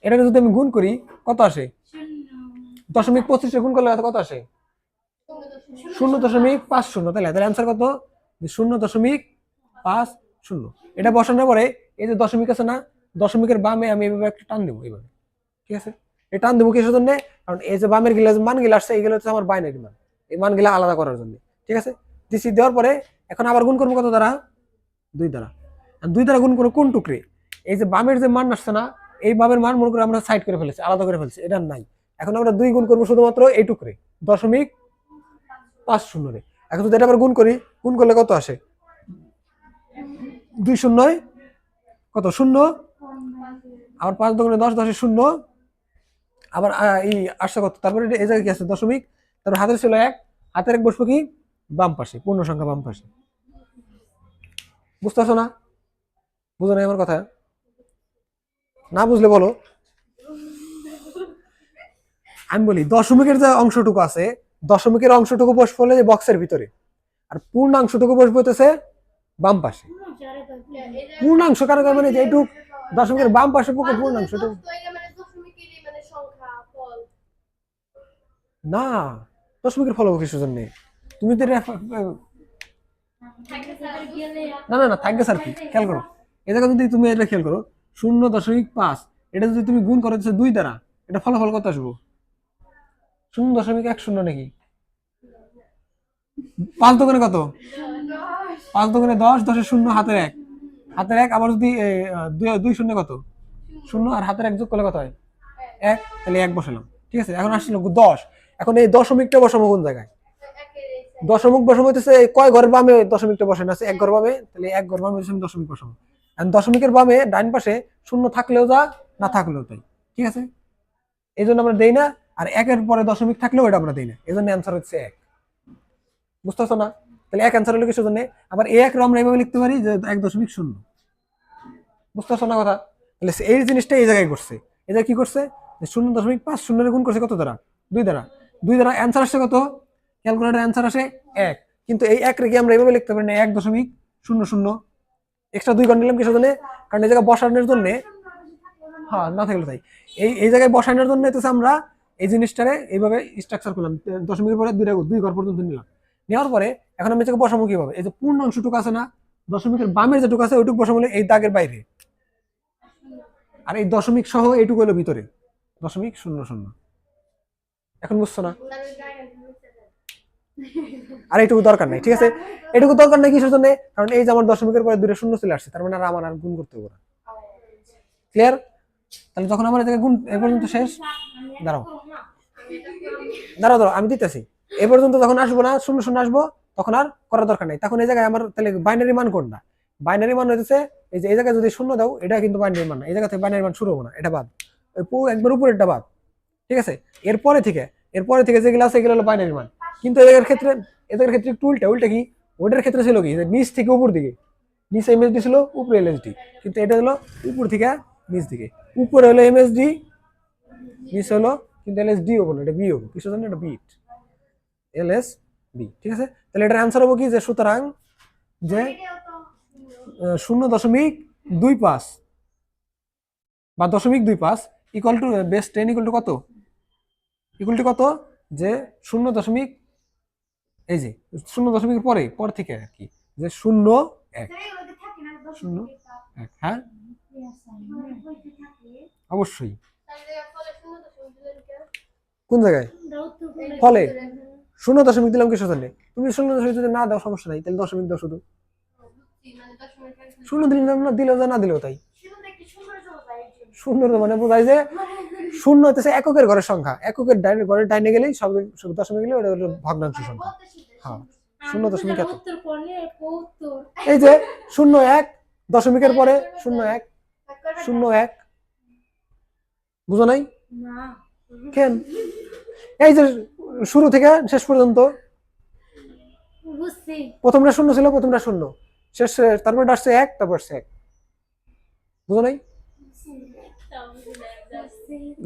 এটাকে যদি আমি গুণ করি কত আসে? 0.25 গুণ করলে কত আসে? 0.50। তাহলে অ্যান্সার কত? 0.50। এটা বসানোর পরে এই যে দশমিক আছে না, দশমিকের বামে আমি এভাবে একটা টান দেবো, এইভাবে, ঠিক আছে? এই টান দেবো কিসের জন্য? কারণ এই যে বামের গিলা মান গিলা আসছে, এইগুলো হচ্ছে আমার বাইনারি মান, এই মান গিলা আলাদা করার জন্য, ঠিক আছে? দিছি, দেওয়ার পরে এখন আবার গুণ করবো কত দ্বারা? 2 দ্বারা। 2 দ্বারা গুণ করবো কোন টুকরে? এই যে বামের যে মান আসছে না, এই বামের মান মনে করে আমরা সাইড করে ফেলেছি, আলাদা করে ফেলেছি, এটা নাই। এখন আমরা 2 গুণ করবো শুধুমাত্র এই টুকরে 0.50। এখন যদি এটা আবার গুণ করি, গুণ করলে কত আসে? 2 0 কত? 0, আবার 5 2 10, 10 0, আবার এই আসছে কত? তারপরে এই জায়গায় কি আছে? দশমিক, তারপর হাতের ছিল 1, হাতের 1 বসবো কি? বাম পাশে, পূর্ণ সংখ্যা বাম পাশে। বুঝতে পারছো না? বুঝো না আমার কথা? না বুঝলে বলো। আমি বলি দশমিকের যে অংশটুকু আছে, দশমিকের অংশটুকু বসবো হলে যে বক্সের ভিতরে, আর পূর্ণাংশটুকু বসবো হইতেছে বাম পাশে। পূর্ণাংশ কারণ মানে যে এইটুক দশমিকের বাম পাশে পূর্ণাংশটুকু না, দশমিকের ফল কিসের জন্য? তুমি তো না থাকবে স্যার, কি খেয়াল করো, এ জায়গা যদি তুমি এটা খেয়াল করো 0.5, এটা যদি তুমি গুণ করো 2 দ্বারা, এটা ফলাফল কত আসবো? 0.10 নাকি? 5 দোকানে কত? 5 দোকানে 10, 10 এর 0, হাতের 1, হাতের 1, আবার যদি 2 0 কত? 0, আর হাতের 1 যোগ করলে কত হয়? 1, তাহলে 1 বসালাম, ঠিক আছে? এখন আসছিল 10, এখন এই দশমিকটা বসাবো কোন জায়গায়? দশমিক বসাবো হইতেছে কয় ঘরের বামে দশমিকটা বসানো আছে? 1 ঘর বামে, তাহলে 1 ঘর বামে আমি দশমিক বসাবো। আর দশমিকের বামে ডান পাশে 0 থাকলেও যা, না থাকলেও তাই, ঠিক আছে? এই জন্য আমরা দেই না, আর 1 এর পরে দশমিক থাকলেও এটা আমরা দেই না, এই জন্য অ্যান্সার হচ্ছে 1। বুঝতে পারছো না? তাহলে 1 অ্যান্সার হলো কিসের জন্য? আবার এই 1 আমরা এইভাবে লিখতে পারি যে 1.0। বুঝতে পারছো না কথা? তাহলে এই জিনিসটা এই জায়গায় করছে, এই জায়গায় কি করছে? 0.5 শূন্যের গুণ করছে কত দ্বারা? 2 দ্বারা। 2 দ্বারা অ্যান্সার আসছে কত? ক্যালকুলেটর অ্যান্সার আসে 1। কিন্তু এই 1 রেখে আমরা এভাবে লিখতে পারি না 1.00। এক্সট্রা 2 ঘন্টা নিলাম কিসের জন্য? কারণ এই জায়গায় বসানোর জন্য, হ্যাঁ না থাকলে তাই, এই জায়গায় বসানোর জন্য হচ্ছে আমরা এই জিনিসটারে এইভাবে স্ট্রাকচার করলাম, দশমিকের পরে 2 ঘর পর্যন্ত নিলাম। নেওয়ার পরে এখন আমি এটাকে বসাবো কিভাবে? এই যে পূর্ণাংশটুকু আছে না, দশমিকের বামের যেটুকু আছে ওইটুকু বসাবো এই দাগের বাইরে, আর এই দশমিক সহ এইটুকু হলো ভিতরে 0.00। এখন বুঝছো না? আর এইটুকু দরকার নাই, ঠিক আছে? এটুকু দরকার নাই কিসের জন্য? কারণ এই যে আমার দশমিকের পরে 2 শূন্য চলে আসছে, তার মানে আর আমার আর গুণ করতে হবে না। ক্লিয়ার? তাহলে যখন আমার এদিকে গুণ এ পর্যন্ত শেষ, দাঁড়াও দাঁড়াও দাঁড়াও আমি দিতেছি। এ পর্যন্ত যখন আসবো না, 0 আসবো, তখন আর করার দরকার নাই। তখন এই জায়গায় আমার তাহলে বাইনারি মান কোনটা? বাইনারি মান হইতেছে এই যে এই জায়গায় যদি 0 দাও, এটা কিন্তু বাইনারি মান না, এই জায়গা থেকে বাইনারি মান শুরু হবো না, এটা বাদ, ওই একবার উপরেরটা বাদ, ঠিক আছে? এরপরে থেকে যেগুলো আছে এগুলো হলো বাইনারি মান। কিন্তু এদের ক্ষেত্রে একটু উল্টা কি? ওইটার ক্ষেত্রে ছিল কি নিচ থেকে উপর দিকে, নিচে এমএসডি ছিল, উপরে এলএসডি, কিন্তু এটা হলো উপর থেকে নিচ দিকে। উপরে হলো এমএসডি, নিচ হলো কিন্তু এলএসডি হবো না, এটা বি হবো। কিসের জন্য? এটা বিট, এলএস বি, ঠিক আছে? তাহলে এটার অ্যান্সার হবো কি? যে সুতরাং যে 0.25 বা 0.25 equal to base 10 equal to কত? ইকুয়াল টু কত? যে 0. এই যে 0.এর পর থেকে আর কি, যে 0.1 0.1, হ্যাঁ অবশ্যই। কোন জায়গায় ফলে 0 দিলাম কিসের জন্য? তুমি 0 যদি না দাও সমস্যা নাই, তাহলে 0 দাও শুধু। 0 দিলাম না, দিলেও না দিলেও তাই। সুন্দর মানে বোঝায় যে 0 হইতেছে এককের ঘরের সংখ্যা, এককের ঘরের ডাইনে গেলেই সব দশমিক গেলে ওটা হলো ভগ্নাংশ সংখ্যা। হ্যাঁ 0.1। এই যে 0.1 দশমিকের পরে 0.1 0.1, বুঝো নাই কেন? এই যে শুরু থেকে শেষ পর্যন্ত প্রথমটা 0 ছিল, প্রথমটা 0, শেষ তারপরে আসছে 1, তারপর আসছে 1, বুঝো নাই?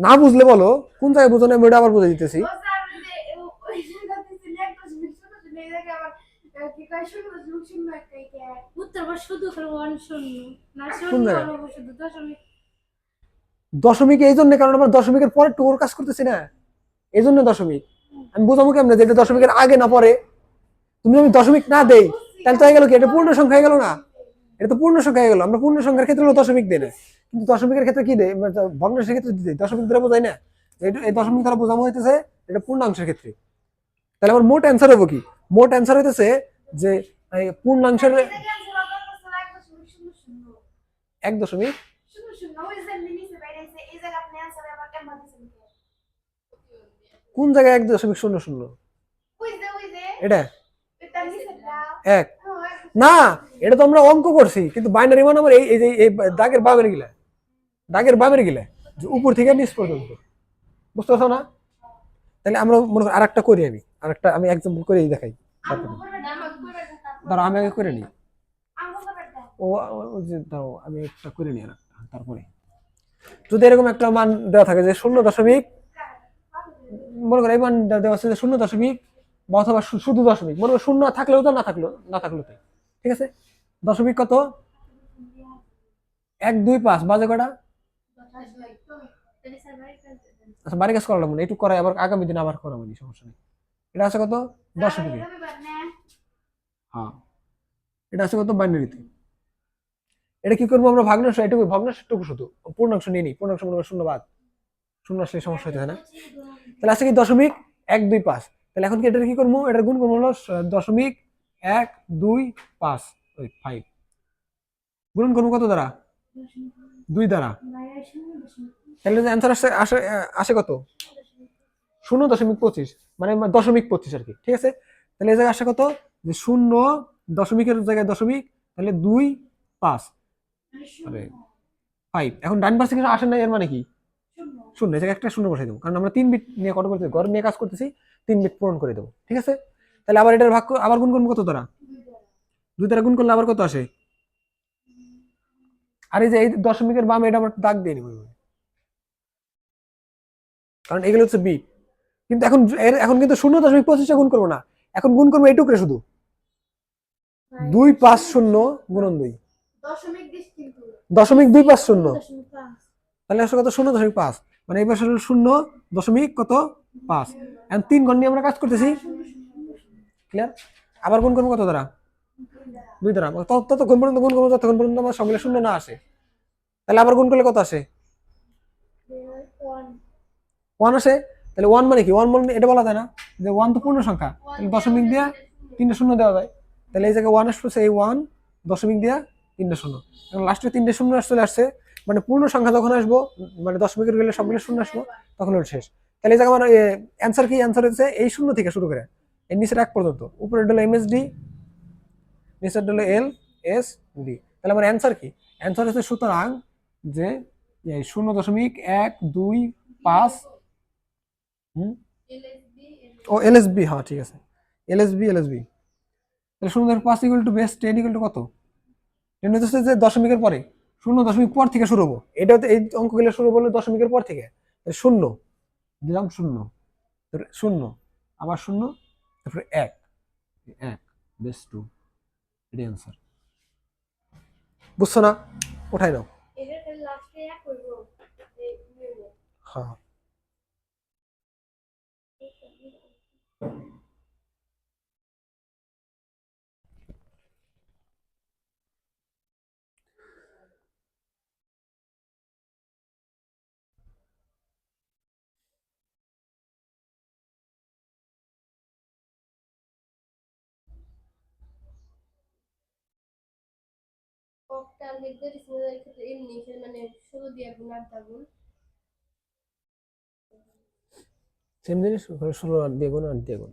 না বুঝলে বলো কোন জায়গায় বুঝো না, আমি ওটা আবার বুঝে দিতেছি। দশমিক এই জন্য, কারণ আমার দশমিকের পরে টুকুর কাজ করতেছি না, এই জন্য দশমিক। আমি বোঝাবো কেমন যে এটা দশমিকের আগে না পরে? তুমি যদি দশমিক না দেই তাহলে তো হয়ে গেল কি, এটা পূর্ণ সংখ্যা হয়ে গেল না? এটা তো পূর্ণ সংখ্যা হয়ে গেল। আমরা পূর্ণ সংখ্যার ক্ষেত্রে দশমিক দেই না, কিন্তু দশমিকের ক্ষেত্রে কি দেয়? ভগ্নাংশের ক্ষেত্রে দিই, দশমিক দ্বারা বোঝাই না। এই দশমিক দ্বারা বোঝানো হইতেছে এটা পূর্ণাংশের ক্ষেত্রে। তাহলে আমার মোট অ্যান্সার হবো কি? মোট অ্যান্সার হইতেছে যে পূর্ণাংশের 1. কোন জায়গায় 1.00? এটা 1 না, এটা তো আমরা অঙ্ক করছি, কিন্তু বাইনারি মান আমার এই যে এই দাগের বামের গিলা যে উপর থেকে নিচ পর্যন্ত, বুঝতে পারছো না? তাহলে আমরা মনে করি আরেকটা করি, আমি এক্সাম্পল করে দেখাই। দাঁড়াও আমি আগে করে নিই। যে দাও আমি একটা করে নিই আরেকটা। তারপরে যদি এরকম একটা মান দেওয়া থাকে যে 0. মনে করো এই মান দেওয়া আছে যে 0. বা অথবা শুধু দশমিক, মনে করো 0 থাকলেও তো, না থাকলেও তাই, ঠিক আছে? দশমিক কত? 1, 2, 5 বাজে কটা? আচ্ছা বাড়ি কাজ করা লাগবে না, একটু করাই, আবার আগামী দিন আবার করাবো, সমস্যা নেই। এটা আছে কত? দশমিকে। হ্যাঁ এটা আছে কত? বাইনারিতে। এটা কি করবো আমরা? ভগ্নাংশ, এটুকু ভগ্নাংশটুকু শুধু, পূর্ণাংশ নিয়ে নিই। পূর্ণাংশ মনে করো 0 বাদ, 0 আসলে সমস্যা হইতেছে না। তাহলে আছে কি 0.1, 2, 5। তাহলে এখন কি এটা কি করবো? এটার গুণ করবো হলো 0.1, 2, 5 গুণ করবো কত দ্বারা? 2 দ্বারা। তাহলে অ্যান্সার আসে কত? 0.25, মানে 0.25 আর কি, ঠিক আছে? তাহলে এই জায়গায় আসে কত? যে 0 জায়গায় দশমিক, তাহলে 2, 5 5। এখন ডান পাশ থেকে আসে না, এর মানে কি? 0। এই জায়গায় একটা 0 বসাই দেবো, কারণ আমরা 3 বিট নিয়ে কত করতেছি, ঘর নিয়ে কাজ করতেছি, 3 বিট পূরণ করে দেবো, ঠিক আছে? তাহলে আবার এটার ভাগ আবার গুণ করবো কত দ্বারা? 2 দ্বারা গুণ করলে আবার কত আসে? আর এই যে এই দশমিকের বামে এটা আমরা দাগ দিয়ে নিব। কারণ এগুলো হচ্ছে বি। কিন্তু এখন কিন্তু 0.25 গুণ করবো না, এখন গুণ করবো এইটুকু শুধু 250 গুণন 2, দশমিক দিস কিন্তু 0.250। 0.5 তাহলে আসলে কত 0.5, মানে এই পাশে হলো 0.5। এখন 3 ঘর নিয়ে আমরা কাজ করতেছি, ক্লিয়ার? আবার গুণ করবো কত দ্বারা? 2 দ্বারা। ততক্ষণ পর্যন্ত গুণ করবো যতক্ষণ পর্যন্ত আমার সবগুলো শূন্য না আসে। তাহলে আবার গুণ করলে কত আসে? 1 আসে। তাহলে 1 মানে কি? 1 মানে এটা বলা যায় না যে 1 তো পূর্ণ সংখ্যা, তাহলে দশমিক দিয়ে 3টে শূন্য দেওয়া যায়। তাহলে এই জায়গায় 1 আসছে, এই 1 দশমিক দিয়ে 3টে শূন্য, এবং লাস্টে 3টে শূন্য চলে আসছে, মানে পূর্ণ সংখ্যা যখন আসবো, মানে দশমিকের গেলে সবগুলো শূন্য আসবো, তখন ওটা শেষ। তাহলে এই জায়গায় আমার অ্যান্সার কি? অ্যান্সার হচ্ছে এই শূন্য থেকে শুরু করে এর নিচের 1 পর্যন্ত, উপরে হলো MSD, নিচের হলো LSD। তাহলে আমার অ্যান্সার কি? অ্যান্সার হচ্ছে সুতরাং যে 0.125 ও LSB, হ্যাঁ ঠিক আছে, LSB। তাহলে 0.5 equal to base 10 equal to কত? 10 হচ্ছে যে দশমিকের পরে, 0.5 পর থেকে শুরু হবো, এটা হচ্ছে এই অঙ্কগুলো শুরু হলো দশমিকের পর থেকে। শূন্য দিলাম, শূন্য, শূন্য, আবার শূন্য, তারপরে 1 বেস 2, এটাই অ্যান্সার। বুঝছো না? উঠাই নাও। এটা লাস্টে এক করবো হ্যাঁ, অক্টাল লিখতে ডিসিশনের ক্ষেত্রে এমনি মানে 16 দিয়ে গুণ 8 দা গুণ সেম জিনিস, 16 8 দিয়ে গুণ, 8 দিয়ে গুণ।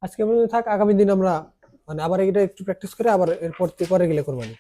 আজকে পর্যন্ত থাক, আগামী দিন আমরা মানে আবার এটা একটু প্র্যাকটিস করে আবার এরপর পরে গেলে করবানি।